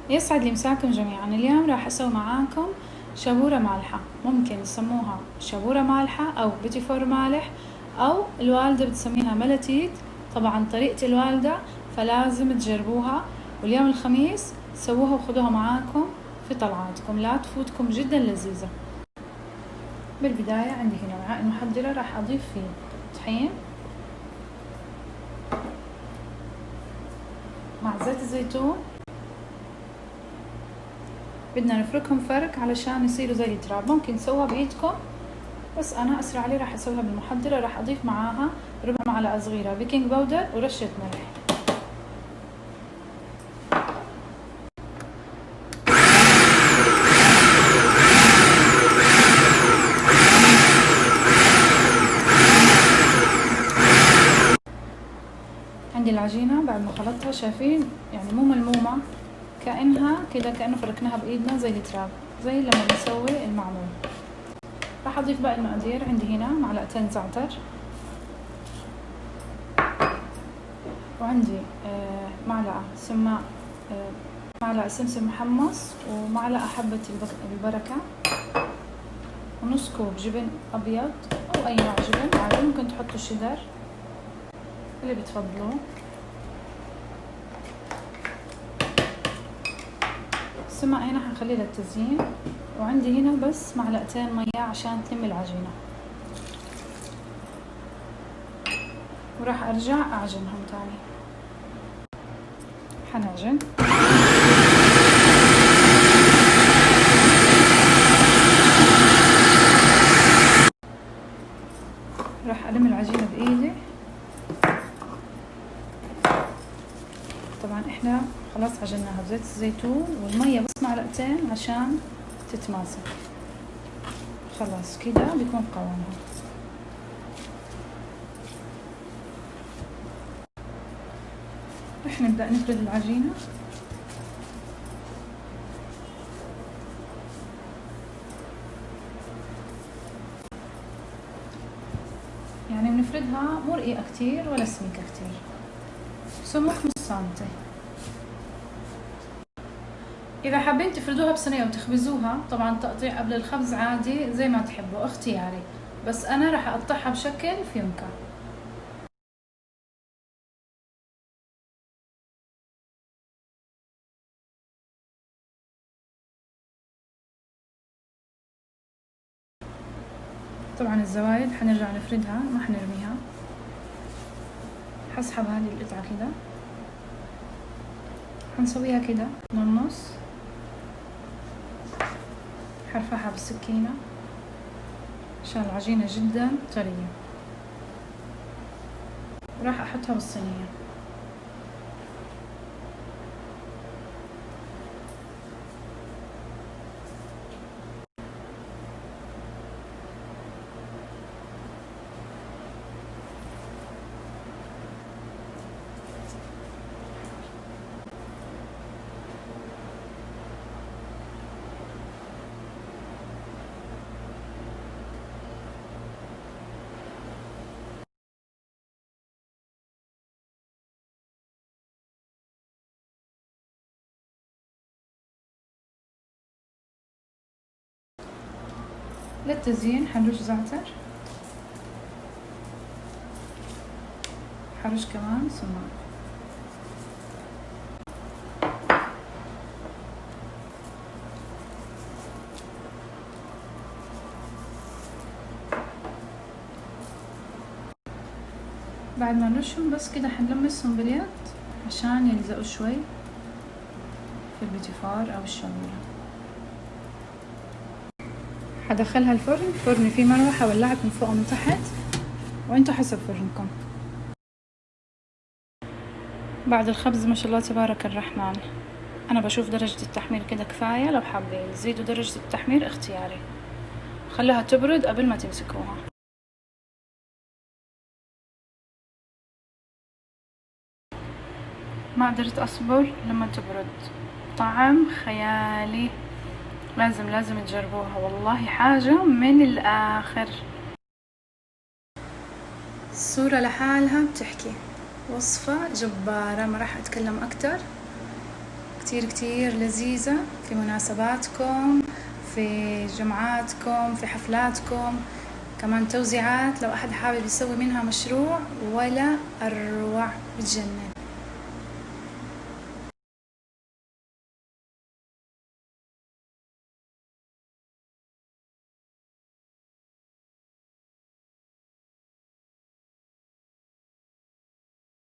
يسعد لي مساكم جميعا. اليوم راح أسوي معاكم شابورة مالحة. ممكن يسموها شابورة مالحة أو بيتي فور مالح، أو الوالدة بتسميها ملتيت. طبعا طريقة الوالدة فلازم تجربوها، واليوم الخميس سووها وخذوها معاكم في طلعاتكم، لا تفوتكم، جدا لذيذة. بالبداية عندي هنا وعاء المحضرة، راح أضيف فيه طحين مع زيت الزيتون. بدنا نفركهم فرك علشان يصيروا زي التراب. ممكن تسووها بايدكم، بس انا اسرع عليه راح اسويها بالمحضرة. راح اضيف معاها ربع معلقة صغيرة بيكنج باودر ورشة ملح. عندي العجينة بعد ما خلطتها، شايفين يعني مو ملمومة، كأنها كده كأنه فركناها بإيدنا زي التراب، زي لما بنسوي المعمول. راح أضيف باقي المقادير. عندي هنا معلقتين زعتر، وعندي معلقة سماق، معلقة سمسم محمص، ومعلقة حبة البركة، ونص كوب جبن أبيض أو أي نوع جبن عادي، ممكن تحطوا الشيدر اللي بتفضلوه. السماق هنا حنخليه للتزيين، وعندي هنا بس معلقتين مية عشان تلم العجينة، وراح أرجع أعجنهم تاني. حنعجن راح ألم العجينة بإيدي. طبعا احنا خلاص عجناها بزيت الزيتون، والمية بس معلقتين عشان تتماسك. خلاص كده بيكون قوامها. احنا نبدأ نفرد العجينة. يعني بنفردها مو رقيقة كتير ولا سميكة كتير، سمك نص سنتي. إذا حابين تفردوها بصينية وتخبزوها، طبعا تقطيع قبل الخبز عادي زي ما تحبوا، اختياري، بس أنا راح أقطعها بشكل فيونكة. طبعا الزوايد حنرجع نفردها، ما حنرميها. حسحب هذه القطعة كده، حنسويها كده من النص، حرفعها بالسكينة عشان العجينة جدا طرية. راح أحطها بالصينية. للتزيين حنرش زعتر، حرش كمان سماق. بعد ما نرشهم بس كده حنلمسهم باليد عشان يلزقوا شوي في البيتي فور أو الشابورة. حدخلها الفرن. فرن فيه مروحة، ولعت من فوق ومن تحت، وانتوا حسب فرنكم. بعد الخبز ما شاء الله تبارك الرحمن، انا بشوف درجة التحمير كده كفاية. لو حابين تزيدوا درجة التحمير اختياري، خلوها تبرد قبل ما تمسكوها. ما قدرت اصبر لما تبرد، طعم خيالي. لازم تجربوها، والله حاجة من الآخر. الصورة لحالها بتحكي، وصفة جبارة، ما راح أتكلم أكتر. كتير كتير لذيذة في مناسباتكم، في جمعاتكم، في حفلاتكم، كمان توزيعات لو أحد حابب يسوي منها مشروع، ولا أروع، بتجنن.